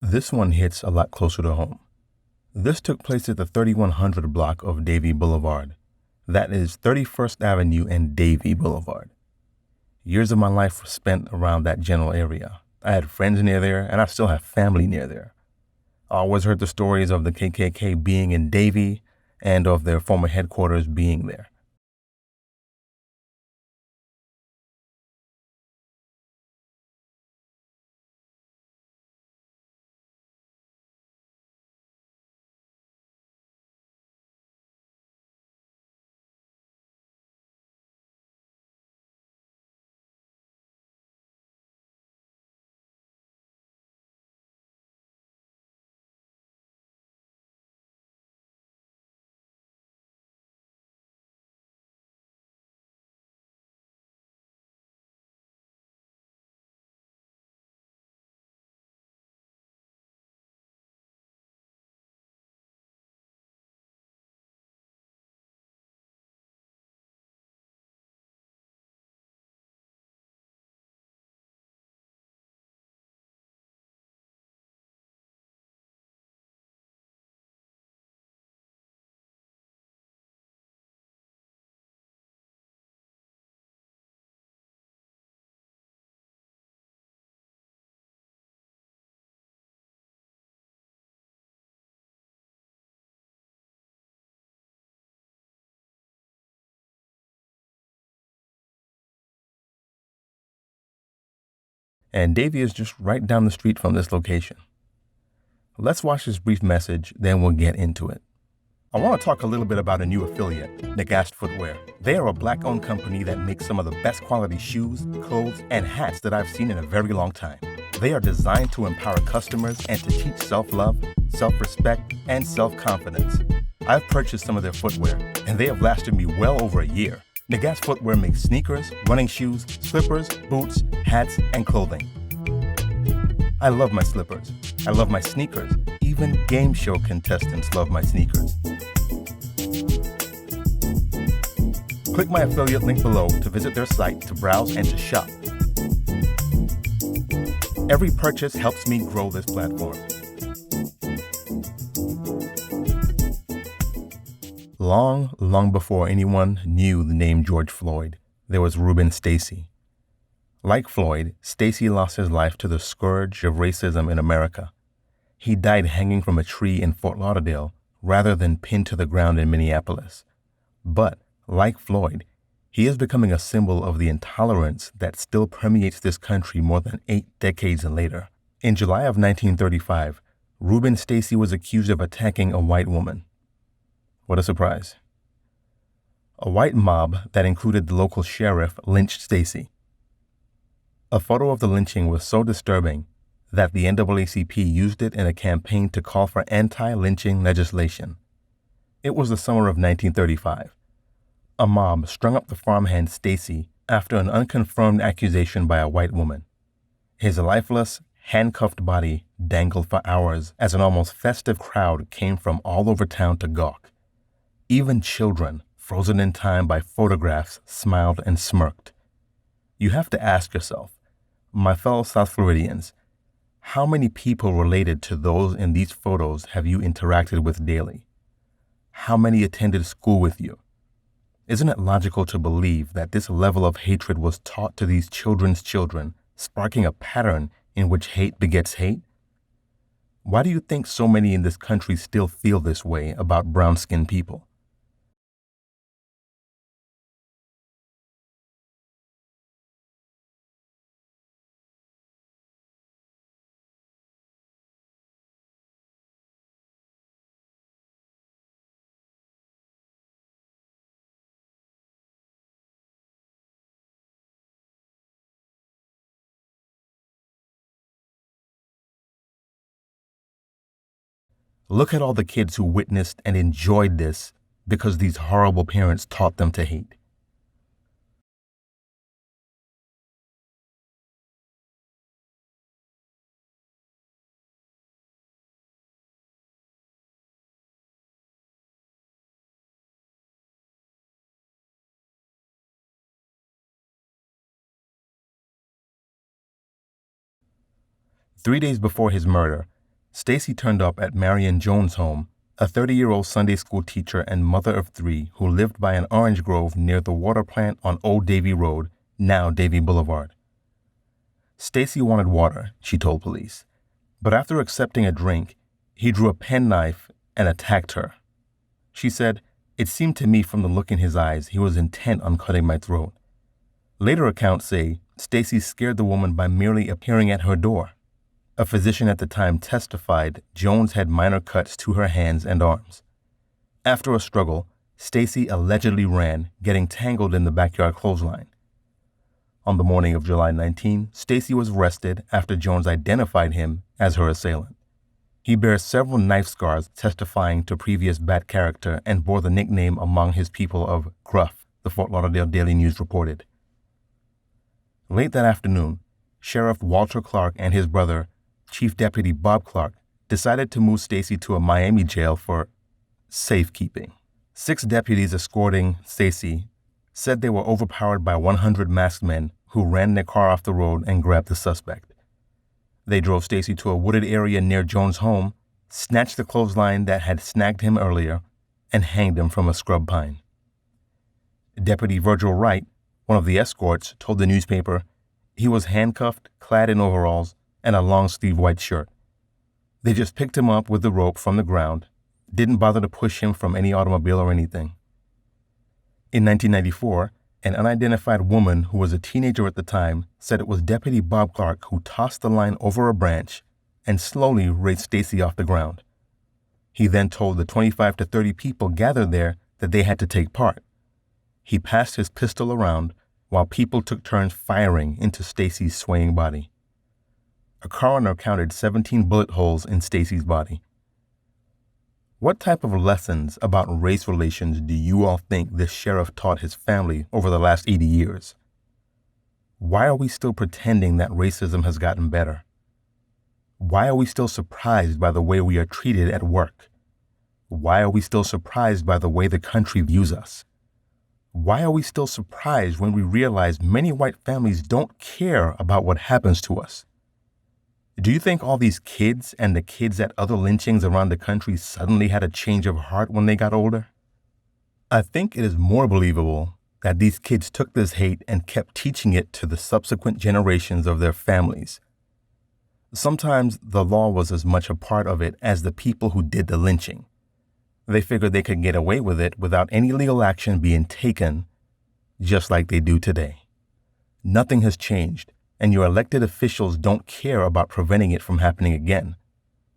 This one hits a lot closer to home. This took place at the 3100 block of Davie Boulevard. That is 31st Avenue and Davie Boulevard. Years of my life were spent around that general area. I had friends near there, and I still have family near there. I always heard the stories of the KKK being in Davie and of their former headquarters being there. And Davie is just right down the street from this location. Let's watch this brief message, then we'll get into it. I want to talk a little bit about a new affiliate, Nagast Footwear. They are a black-owned company that makes some of the best quality shoes, clothes, and hats that I've seen in a very long time. They are designed to empower customers and to teach self-love, self-respect, and self-confidence. I've purchased some of their footwear, and they have lasted me well over a year. Nagast Footwear makes sneakers, running shoes, slippers, boots, hats, and clothing. I love my slippers. I love my sneakers. Even game show contestants love my sneakers. Click my affiliate link below to visit their site to browse and to shop. Every purchase helps me grow this platform. Long before anyone knew the name George Floyd, there was Reuben Stacey. Like Floyd, Stacey lost his life to the scourge of racism in America. He died hanging from a tree in Fort Lauderdale rather than pinned to the ground in Minneapolis. But, like Floyd, he is becoming a symbol of the intolerance that still permeates this country more than 8 decades later. In July of 1935, Reuben Stacey was accused of attacking a white woman. What a surprise. A white mob that included the local sheriff lynched Stacey. A photo of the lynching was so disturbing that the NAACP used it in a campaign to call for anti-lynching legislation. It was the summer of 1935. A mob strung up the farmhand Stacey after an unconfirmed accusation by a white woman. His lifeless, handcuffed body dangled for hours as an almost festive crowd came from all over town to gawk. Even children, frozen in time by photographs, smiled and smirked. You have to ask yourself, my fellow South Floridians, how many people related to those in these photos have you interacted with daily? How many attended school with you? Isn't it logical to believe that this level of hatred was taught to these children's children, sparking a pattern in which hate begets hate? Why do you think so many in this country still feel this way about brown-skinned people? Look at all the kids who witnessed and enjoyed this because these horrible parents taught them to hate. Three days before his murder, Stacey turned up at Marion Jones' home, a 30-year-old Sunday school teacher and mother of three who lived by an orange grove near the water plant on Old Davie Road, now Davie Boulevard. Stacey wanted water, she told police, but after accepting a drink, he drew a penknife and attacked her. She said, "It seemed to me from the look in his eyes he was intent on cutting my throat." Later accounts say Stacey scared the woman by merely appearing at her door. A physician at the time testified Jones had minor cuts to her hands and arms. After a struggle, Stacey allegedly ran, getting tangled in the backyard clothesline. On the morning of July 19, Stacey was arrested after Jones identified him as her assailant. He bears several knife scars testifying to previous bad character and bore the nickname among his people of Gruff, the Fort Lauderdale Daily News reported. Late that afternoon, Sheriff Walter Clark and his brother, Chief Deputy Bob Clark, decided to move Stacey to a Miami jail for safekeeping. 6 deputies escorting Stacey said they were overpowered by 100 masked men who ran their car off the road and grabbed the suspect. They drove Stacey to a wooded area near Jones' home, snatched the clothesline that had snagged him earlier, and hanged him from a scrub pine. Deputy Virgil Wright, one of the escorts, told the newspaper he was handcuffed, clad in overalls, and a long-sleeved white shirt. They just picked him up with the rope from the ground, didn't bother to push him from any automobile or anything. In 1994, an unidentified woman who was a teenager at the time said it was Deputy Bob Clark who tossed the line over a branch and slowly raised Stacey off the ground. He then told the 25 to 30 people gathered there that they had to take part. He passed his pistol around while people took turns firing into Stacey's swaying body. A coroner counted 17 bullet holes in Stacey's body. What type of lessons about race relations do you all think this sheriff taught his family over the last 80 years? Why are we still pretending that racism has gotten better? Why are we still surprised by the way we are treated at work? Why are we still surprised by the way the country views us? Why are we still surprised when we realize many white families don't care about what happens to us? Do you think all these kids and the kids at other lynchings around the country suddenly had a change of heart when they got older? I think it is more believable that these kids took this hate and kept teaching it to the subsequent generations of their families. Sometimes the law was as much a part of it as the people who did the lynching. They figured they could get away with it without any legal action being taken, just like they do today. Nothing has changed, and your elected officials don't care about preventing it from happening again.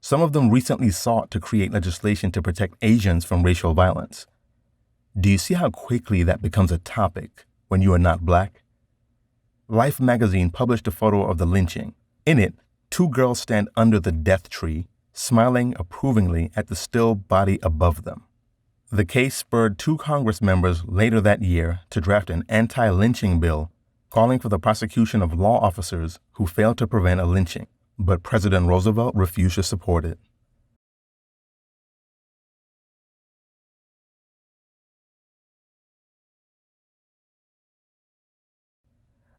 Some of them recently sought to create legislation to protect Asians from racial violence. Do you see how quickly that becomes a topic when you are not black? Life magazine published a photo of the lynching. In it, 2 girls stand under the death tree, smiling approvingly at the still body above them. The case spurred 2 Congress members later that year to draft an anti-lynching bill calling for the prosecution of law officers who failed to prevent a lynching, but President Roosevelt refused to support it.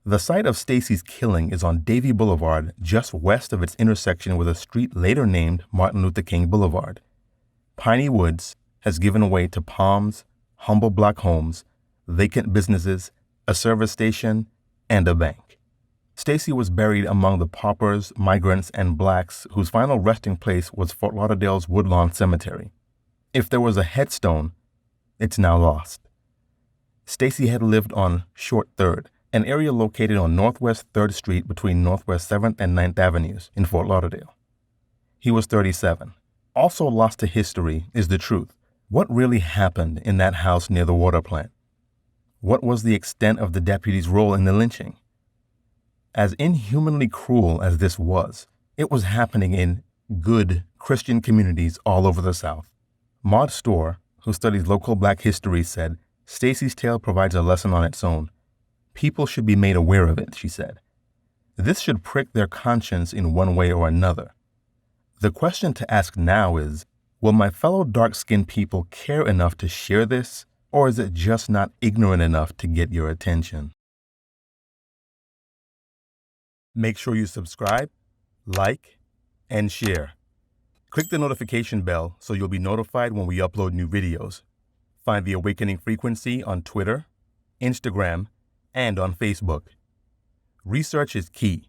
The site of Stacey's killing is on Davie Boulevard, just west of its intersection with a street later named Martin Luther King Boulevard. Piney Woods has given way to palms, humble block homes, vacant businesses, a service station, and a bank. Stacey was buried among the paupers, migrants, and blacks whose final resting place was Fort Lauderdale's Woodlawn Cemetery. If there was a headstone, it's now lost. Stacey had lived on Short 3rd, an area located on Northwest 3rd Street between Northwest 7th and 9th Avenues in Fort Lauderdale. He was 37. Also lost to history is the truth. What really happened in that house near the water plant? What was the extent of the deputy's role in the lynching? As inhumanly cruel as this was, it was happening in good Christian communities all over the South. Maud Storr, who studies local black history, said, "Stacey's tale provides a lesson on its own. People should be made aware of it," she said. This should prick their conscience in one way or another. The question to ask now is, will my fellow dark-skinned people care enough to share this, or is it just not ignorant enough to get your attention? Make sure you subscribe, like, and share. Click the notification bell so you'll be notified when we upload new videos. Find The Awakening Frequency on Twitter, Instagram, and on Facebook. Research is key.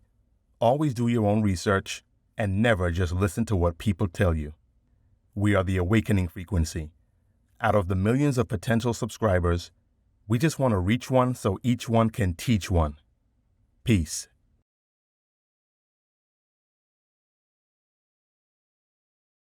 Always do your own research and never just listen to what people tell you. We are The Awakening Frequency. Out of the millions of potential subscribers, we just want to reach one so each one can teach one. Peace.